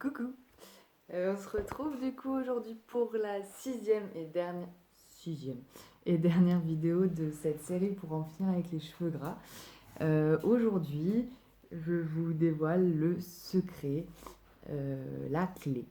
Coucou. On se retrouve du coup aujourd'hui pour la sixième et dernière vidéo de cette série pour en finir avec les cheveux gras. Aujourd'hui, je vous dévoile le secret, la clé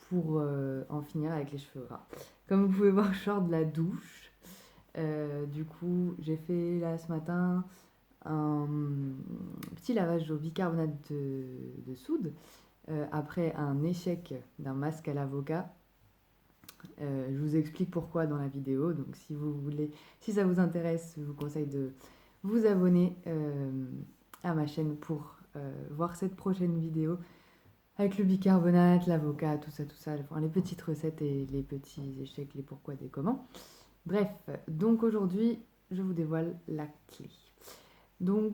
pour en finir avec les cheveux gras. Comme vous pouvez voir, je sors de la douche. Du coup, j'ai fait là ce matin un petit lavage au bicarbonate de soude. Après un échec d'un masque à l'avocat. Je vous explique pourquoi dans la vidéo. Donc si ça vous intéresse, je vous conseille de vous abonner à ma chaîne pour voir cette prochaine vidéo avec le bicarbonate, l'avocat, tout ça, enfin, les petites recettes et les petits échecs, les pourquoi des comment. Bref, donc aujourd'hui, je vous dévoile la clé. Donc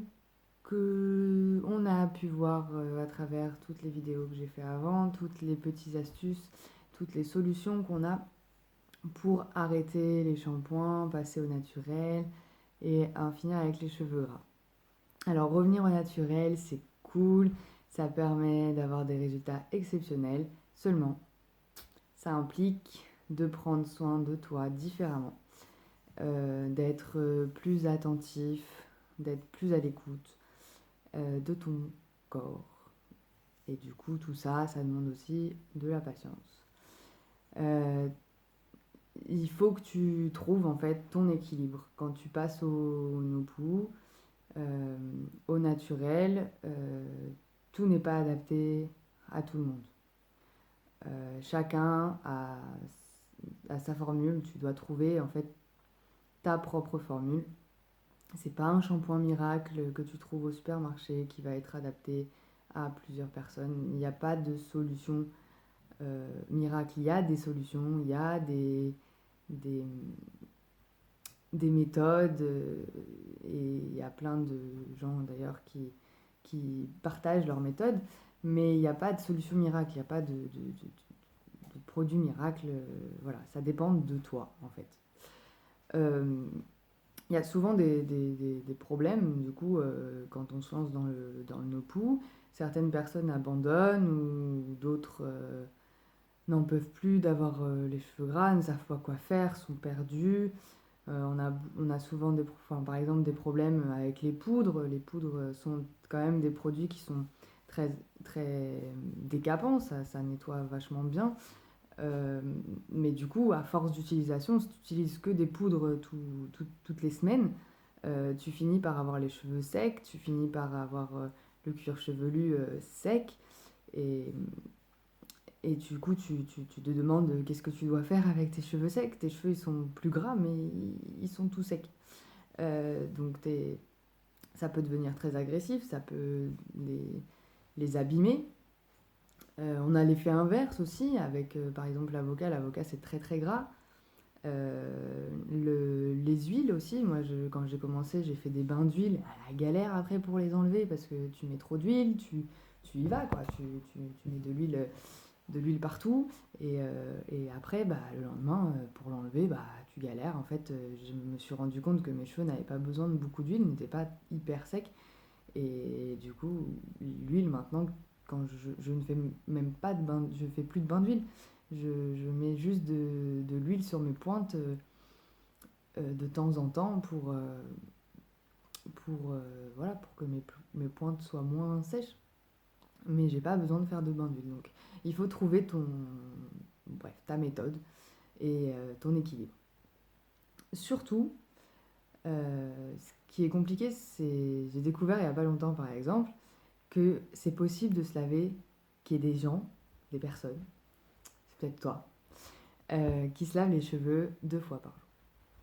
on a pu voir à travers toutes les vidéos que j'ai fait avant, toutes les petites astuces, toutes les solutions qu'on a pour arrêter les shampoings, passer au naturel et en finir avec les cheveux gras. Alors revenir au naturel, c'est cool, ça permet d'avoir des résultats exceptionnels, seulement ça implique de prendre soin de toi différemment, d'être plus attentif, d'être plus à l'écoute de ton corps. Et du coup, tout ça, ça demande aussi de la patience. Il faut que tu trouves en fait ton équilibre. Quand tu passes au no-poo, au naturel, tout n'est pas adapté à tout le monde. Chacun a sa formule. Tu dois trouver en fait ta propre formule. C'est pas un shampoing miracle que tu trouves au supermarché qui va être adapté à plusieurs personnes. Il n'y a pas de solution miracle. Il y a des solutions, il y a des, des méthodes et il y a plein de gens d'ailleurs qui partagent leurs méthodes, mais il n'y a pas de solution miracle, il n'y a pas de produit miracle. Voilà, ça dépend de toi en fait. Il y a souvent des problèmes, du coup, quand on se lance dans le no-poo. Certaines personnes abandonnent ou d'autres n'en peuvent plus d'avoir les cheveux gras, ne savent pas quoi faire, sont perdus. On a souvent par exemple des problèmes avec les poudres. Les poudres sont quand même des produits qui sont très, très décapants, ça nettoie vachement bien. Mais du coup, à force d'utilisation, si tu n'utilises que des poudres toutes les semaines, tu finis par avoir les cheveux secs, tu finis par avoir le cuir chevelu sec. Et, et du coup, tu te demandes qu'est-ce que tu dois faire avec tes cheveux secs. Tes cheveux, ils sont plus gras, mais ils sont tout secs. Donc, ça peut devenir très agressif, ça peut les abîmer. On a l'effet inverse aussi avec, par exemple, l'avocat. L'avocat, c'est très très gras. Les huiles aussi, moi quand j'ai commencé, j'ai fait des bains d'huile à la galère après pour les enlever parce que tu mets trop d'huile, tu y vas quoi, tu mets de l'huile partout et après bah, le lendemain pour l'enlever bah, tu galères. En fait, je me suis rendu compte que mes cheveux n'avaient pas besoin de beaucoup d'huile, n'étaient pas hyper secs et du coup l'huile maintenant quand je ne fais même pas de bain, je fais plus de bain d'huile. Je mets juste de l'huile sur mes pointes de temps en temps voilà, pour que mes pointes soient moins sèches. Mais j'ai pas besoin de faire de bain d'huile. Donc il faut trouver bref, ta méthode et ton équilibre. Surtout, ce qui est compliqué, c'est j'ai découvert il y a pas longtemps par exemple que c'est possible de se laver, qu'il y ait des gens, des personnes, c'est peut-être toi, qui se lavent les cheveux 2 fois par jour.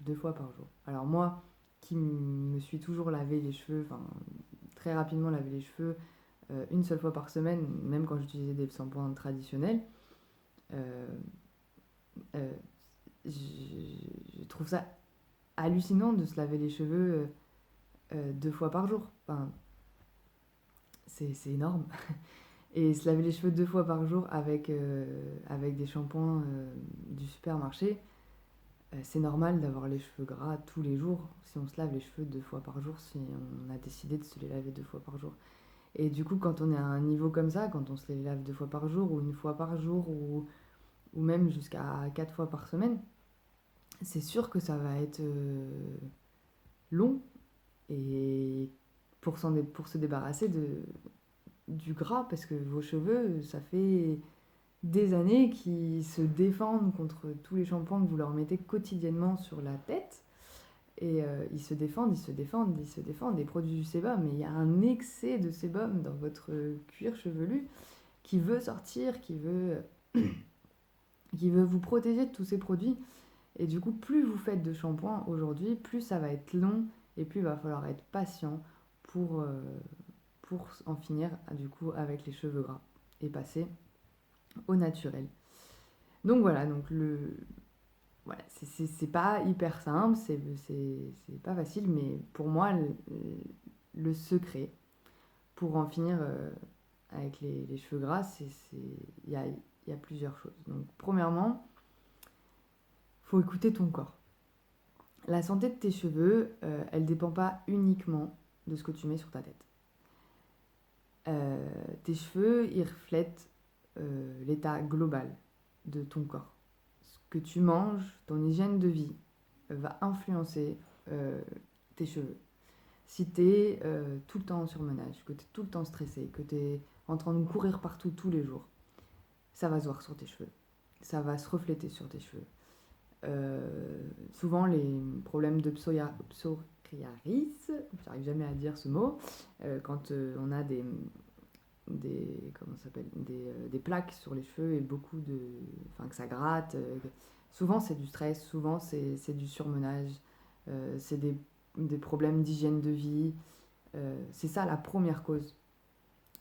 2 fois par jour. Alors moi, qui me suis toujours lavé les cheveux, enfin très rapidement lavé les cheveux, une seule fois par semaine, même quand j'utilisais des shampoings traditionnels, euh, euh, je trouve ça hallucinant de se laver les cheveux 2 fois par jour. Enfin, c'est énorme. Et se laver les cheveux 2 fois par jour avec des shampoings du supermarché, c'est normal d'avoir les cheveux gras tous les jours si on se lave les cheveux 2 fois par jour, si on a décidé de se les laver 2 fois par jour. Et du coup, quand on est à un niveau comme ça, quand on se les lave 2 fois par jour ou 1 fois par jour ou même jusqu'à 4 fois par semaine, c'est sûr que ça va être long. Et pour se débarrasser du gras, parce que vos cheveux, ça fait des années qu'ils se défendent contre tous les shampoings que vous leur mettez quotidiennement sur la tête. Et ils se défendent, ils se défendent, ils se défendent des produits du sébum. Mais il y a un excès de sébum dans votre cuir chevelu qui veut sortir, qui veut vous protéger de tous ces produits. Et du coup, plus vous faites de shampoing aujourd'hui, plus ça va être long et plus il va falloir être patient pour en finir du coup avec les cheveux gras et passer au naturel. Donc voilà, voilà, c'est pas hyper simple, c'est pas facile, mais pour moi, le secret pour en finir avec les cheveux gras, il y a plusieurs choses. Donc premièrement, faut écouter ton corps. La santé de tes cheveux, elle dépend pas uniquement de ce que tu mets sur ta tête. Tes cheveux, ils reflètent l'état global de ton corps. Ce que tu manges, ton hygiène de vie va influencer tes cheveux. Si tu es tout le temps en surmenage, que tu es tout le temps stressé, que tu es en train de courir partout tous les jours, ça va se voir sur tes cheveux. Ça va se refléter sur tes cheveux. Souvent, les problèmes de psoriasis, j'arrive jamais à dire ce mot, quand on a comment ça s'appelle, des plaques sur les cheveux et que ça gratte. Souvent c'est du stress, souvent c'est du surmenage, c'est des problèmes d'hygiène de vie. C'est ça la première cause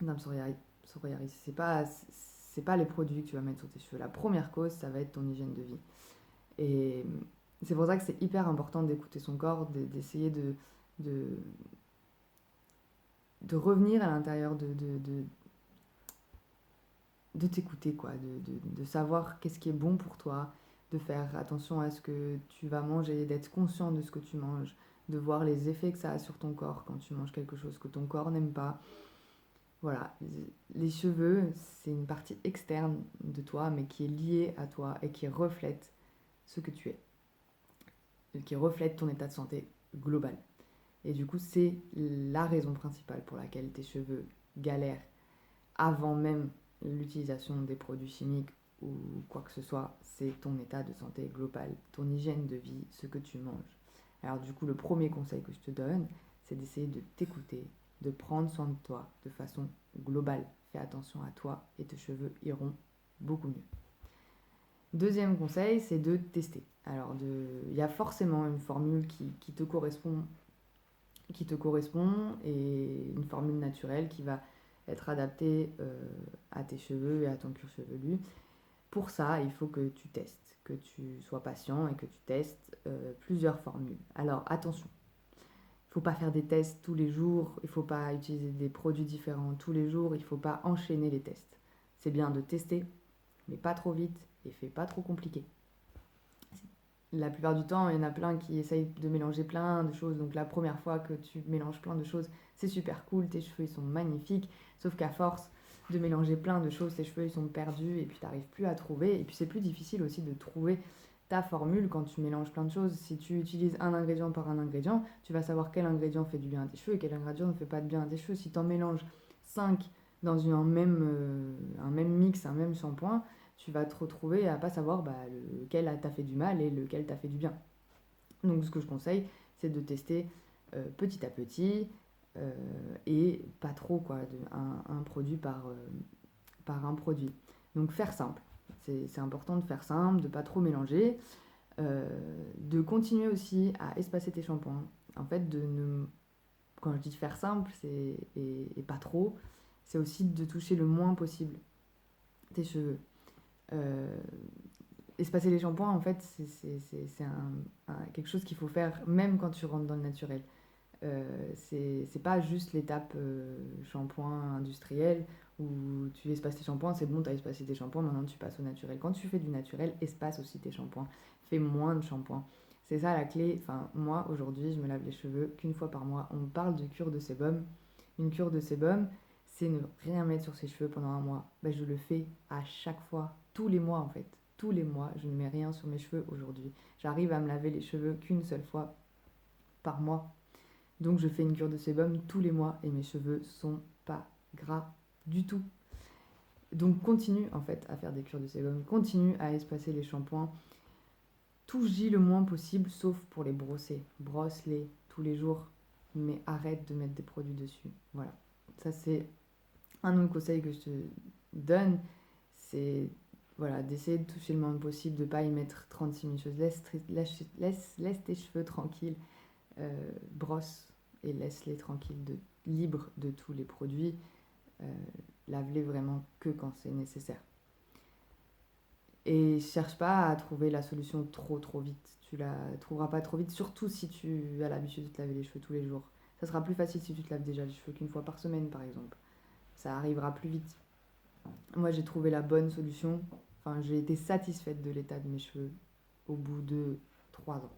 d'un psoriasis. C'est pas les produits que tu vas mettre sur tes cheveux. La première cause, ça va être ton hygiène de vie. Et c'est pour ça que c'est hyper important d'écouter son corps, d'essayer de, de revenir à l'intérieur de t'écouter, quoi, de savoir qu'est-ce qui est bon pour toi, de faire attention à ce que tu vas manger, d'être conscient de ce que tu manges, de voir les effets que ça a sur ton corps quand tu manges quelque chose que ton corps n'aime pas. Voilà, les cheveux, c'est une partie externe de toi, mais qui est liée à toi et qui reflète ce que tu es, et qui reflète ton état de santé global. Et du coup, c'est la raison principale pour laquelle tes cheveux galèrent avant même l'utilisation des produits chimiques ou quoi que ce soit, c'est ton état de santé global, ton hygiène de vie, ce que tu manges. Alors du coup, le premier conseil que je te donne, c'est d'essayer de t'écouter, de prendre soin de toi de façon globale. Fais attention à toi et tes cheveux iront beaucoup mieux. Deuxième conseil, c'est de tester. Alors, il y a forcément une formule qui te correspond et une formule naturelle qui va être adaptée à tes cheveux et à ton cuir chevelu. Pour ça, il faut que tu testes, que tu sois patient et que tu testes plusieurs formules. Alors attention, il ne faut pas faire des tests tous les jours, il ne faut pas utiliser des produits différents tous les jours, il ne faut pas enchaîner les tests. C'est bien de tester, mais pas trop vite et fait pas trop compliqué. La plupart du temps, il y en a plein qui essayent de mélanger plein de choses. Donc la première fois que tu mélanges plein de choses, c'est super cool, tes cheveux ils sont magnifiques. Sauf qu'à force de mélanger plein de choses, tes cheveux ils sont perdus et puis tu n'arrives plus à trouver. Et puis c'est plus difficile aussi de trouver ta formule quand tu mélanges plein de choses. Si tu utilises un ingrédient par un ingrédient, tu vas savoir quel ingrédient fait du bien à tes cheveux et quel ingrédient ne fait pas de bien à tes cheveux. Si tu en mélanges 5 dans un même mix, un même shampoing, tu vas te retrouver à pas savoir lequel t'a fait du mal et lequel t'a fait du bien. Donc ce que je conseille, c'est de tester petit à petit et pas trop quoi, un produit par un produit. Donc faire simple. C'est important de faire simple, de pas trop mélanger, de continuer aussi à espacer tes shampoings. En fait, quand je dis faire simple et pas trop, c'est aussi de toucher le moins possible tes cheveux. Euh, Espacer les shampoings, en fait, c'est quelque chose qu'il faut faire même quand tu rentres dans le naturel. C'est pas juste l'étape shampoing industriel où tu espaces tes shampoings, c'est bon, tu as espacé tes shampoings, maintenant tu passes au naturel. Quand tu fais du naturel, espace aussi tes shampoings. Fais moins de shampoing. C'est ça la clé. Enfin, moi, aujourd'hui, je me lave les cheveux qu'une fois par mois. On parle de cure de sébum. Une cure de sébum, c'est ne rien mettre sur ses cheveux pendant un mois. Bah, je le fais à chaque fois, tous les mois en fait. Tous les mois, je ne mets rien sur mes cheveux aujourd'hui. J'arrive à me laver les cheveux qu'une seule fois par mois. Donc je fais une cure de sébum tous les mois et mes cheveux sont pas gras du tout. Donc continue en fait à faire des cures de sébum, continue à espacer les shampoings. Touche-y le moins possible sauf pour les brosser. Brosse-les tous les jours, mais arrête de mettre des produits dessus. Voilà. Ça c'est un autre conseil que je te donne, c'est voilà, d'essayer de toucher le moins possible, de ne pas y mettre 36 000 choses. Laisse tes cheveux tranquilles, brosse et laisse-les tranquilles, libres de tous les produits. Lave-les vraiment que quand c'est nécessaire. Et cherche pas à trouver la solution trop vite. Tu la trouveras pas trop vite, surtout si tu as l'habitude de te laver les cheveux tous les jours. Ça sera plus facile si tu te laves déjà les cheveux qu'une fois par semaine, par exemple. Ça arrivera plus vite. Moi, j'ai trouvé la bonne solution. Enfin, j'ai été satisfaite de l'état de mes cheveux au bout de 3 ans.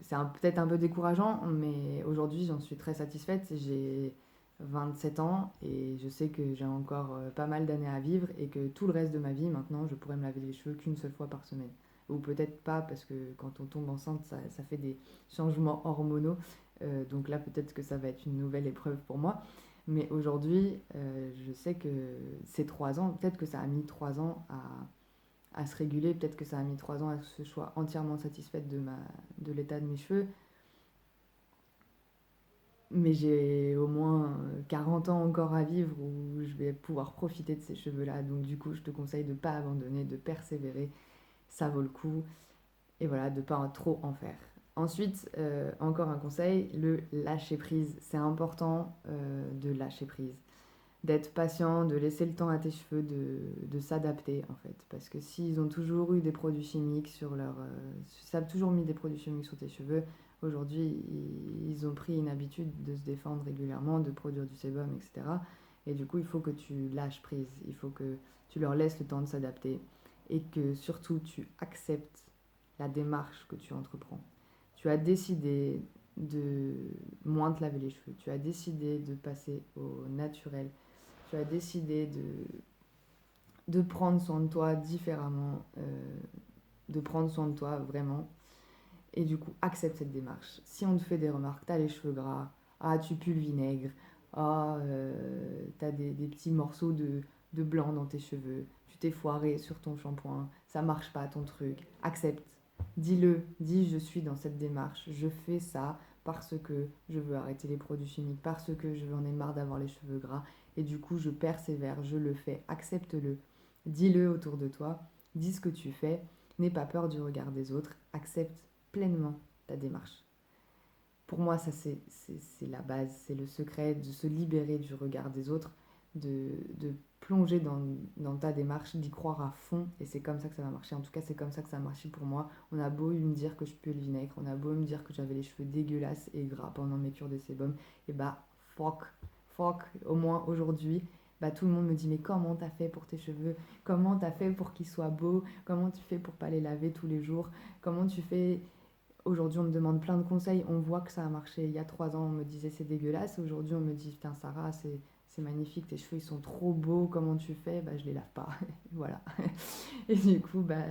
C'est peut-être un peu décourageant, mais aujourd'hui, j'en suis très satisfaite. J'ai 27 ans et je sais que j'ai encore pas mal d'années à vivre et que tout le reste de ma vie, maintenant, je pourrais me laver les cheveux qu'une seule fois par semaine. Ou peut-être pas, parce que quand on tombe enceinte, ça fait des changements hormonaux. Donc là, peut-être que ça va être une nouvelle épreuve pour moi. Mais aujourd'hui, je sais que ces 3 ans, peut-être que ça a mis 3 ans à se réguler, peut-être que ça a mis 3 ans à ce que je sois entièrement satisfaite de l'état de mes cheveux. Mais j'ai au moins 40 ans encore à vivre où je vais pouvoir profiter de ces cheveux-là. Donc du coup, je te conseille de ne pas abandonner, de persévérer. Ça vaut le coup. Et voilà, de ne pas trop en faire. Ensuite, encore un conseil, le lâcher prise. C'est important de lâcher prise. D'être patient, de laisser le temps à tes cheveux de s'adapter en fait. Parce que s'ils ont toujours eu des produits chimiques sur leur... ça a toujours mis des produits chimiques sur tes cheveux, aujourd'hui ils ont pris une habitude de se défendre régulièrement, de produire du sébum, etc. Et du coup il faut que tu lâches prise, il faut que tu leur laisses le temps de s'adapter et que surtout tu acceptes la démarche que tu entreprends. Tu as décidé de moins te laver les cheveux, tu as décidé de passer au naturel, tu as décidé de prendre soin de toi différemment, de prendre soin de toi vraiment. Et du coup, accepte cette démarche. Si on te fait des remarques, t'as les cheveux gras, ah, tu pues le vinaigre, ah, t'as des petits morceaux de blanc dans tes cheveux, tu t'es foiré sur ton shampoing, ça marche pas ton truc, accepte. Dis-le, dis je suis dans cette démarche, je fais ça parce que je veux arrêter les produits chimiques, parce que j'en ai marre d'avoir les cheveux gras, et du coup je persévère, je le fais, accepte-le, dis-le autour de toi, dis ce que tu fais, n'aie pas peur du regard des autres, accepte pleinement ta démarche. Pour moi, ça c'est la base, c'est le secret de se libérer du regard des autres, de plonger dans ta démarche, d'y croire à fond, et c'est comme ça que ça va marcher. En tout cas, c'est comme ça que ça a marché pour moi. On a beau me dire que je pue le vinaigre, on a beau me dire que j'avais les cheveux dégueulasses et gras pendant mes cures de sébum, et bah fuck, au moins aujourd'hui, bah, tout le monde me dit mais comment t'as fait pour tes cheveux, comment t'as fait pour qu'ils soient beaux, comment tu fais pour pas les laver tous les jours, comment tu fais. Aujourd'hui, on me demande plein de conseils. On voit que ça a marché. Il y a 3 ans, on me disait c'est dégueulasse. Aujourd'hui, on me dit putain, Sarah, c'est magnifique. Tes cheveux, ils sont trop beaux. Comment tu fais? Bah, je les lave pas. Voilà. Et du coup, bah,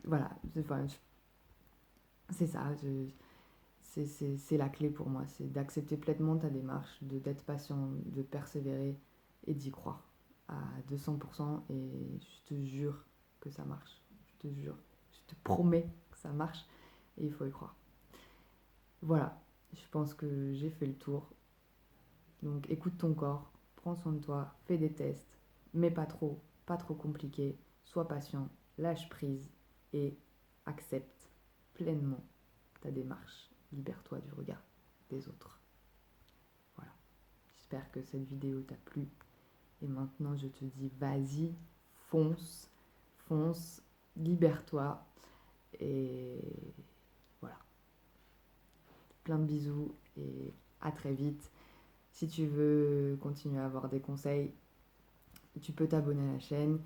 voilà. Enfin, c'est ça. C'est la clé pour moi. C'est d'accepter pleinement ta démarche, d'être patient, de persévérer et d'y croire à 200%. Et je te jure que ça marche. Je te jure. Je te promets que ça marche. Et il faut y croire. Voilà, je pense que j'ai fait le tour. Donc écoute ton corps, prends soin de toi, fais des tests, mais pas trop compliqué, sois patient, lâche prise et accepte pleinement ta démarche. Libère-toi du regard des autres. Voilà, j'espère que cette vidéo t'a plu. Et maintenant je te dis vas-y, fonce, libère-toi et voilà. Plein de bisous et à très vite. Si tu veux continuer à avoir des conseils, tu peux t'abonner à la chaîne.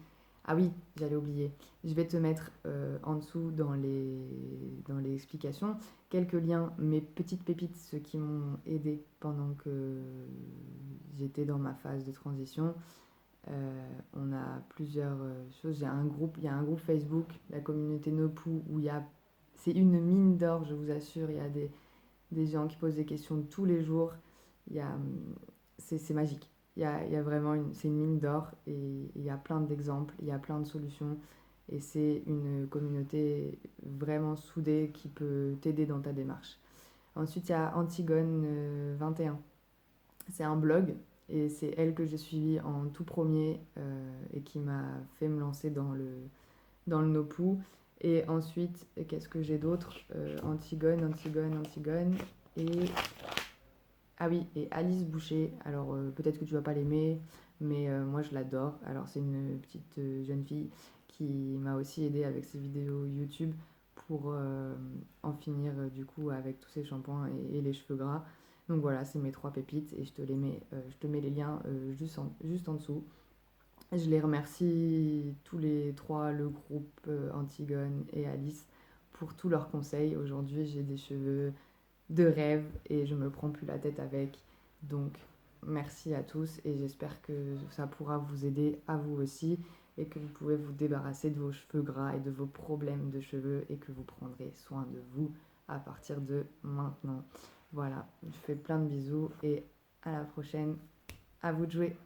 Ah oui, j'allais oublier. Je vais te mettre en dessous dans les explications quelques liens, mes petites pépites, ceux qui m'ont aidé pendant que j'étais dans ma phase de transition. On a plusieurs choses. Il y a un groupe Facebook, la communauté Nopu, où c'est une mine d'or, je vous assure. Il y a des gens qui posent des questions tous les jours. Il y a, c'est magique. Il y a vraiment c'est une mine d'or et il y a plein d'exemples, il y a plein de solutions et c'est une communauté vraiment soudée qui peut t'aider dans ta démarche. Ensuite, il y a Antigone 21. C'est un blog et c'est elle que j'ai suivi en tout premier et qui m'a fait me lancer dans le Nopu. Et ensuite, qu'est-ce que j'ai d'autre Antigone. Et ah oui, et Alice Boucher. Alors peut-être que tu vas pas l'aimer, mais moi je l'adore. Alors c'est une petite jeune fille qui m'a aussi aidée avec ses vidéos YouTube pour en finir du coup avec tous ces shampoings et les cheveux gras. Donc voilà, c'est mes trois pépites et je te mets les liens juste en dessous. Je les remercie tous les trois, le groupe Antigone et Alice, pour tous leurs conseils. Aujourd'hui, j'ai des cheveux de rêve et je me prends plus la tête avec. Donc, merci à tous et j'espère que ça pourra vous aider à vous aussi et que vous pouvez vous débarrasser de vos cheveux gras et de vos problèmes de cheveux et que vous prendrez soin de vous à partir de maintenant. Voilà, je fais plein de bisous et à la prochaine. À vous de jouer.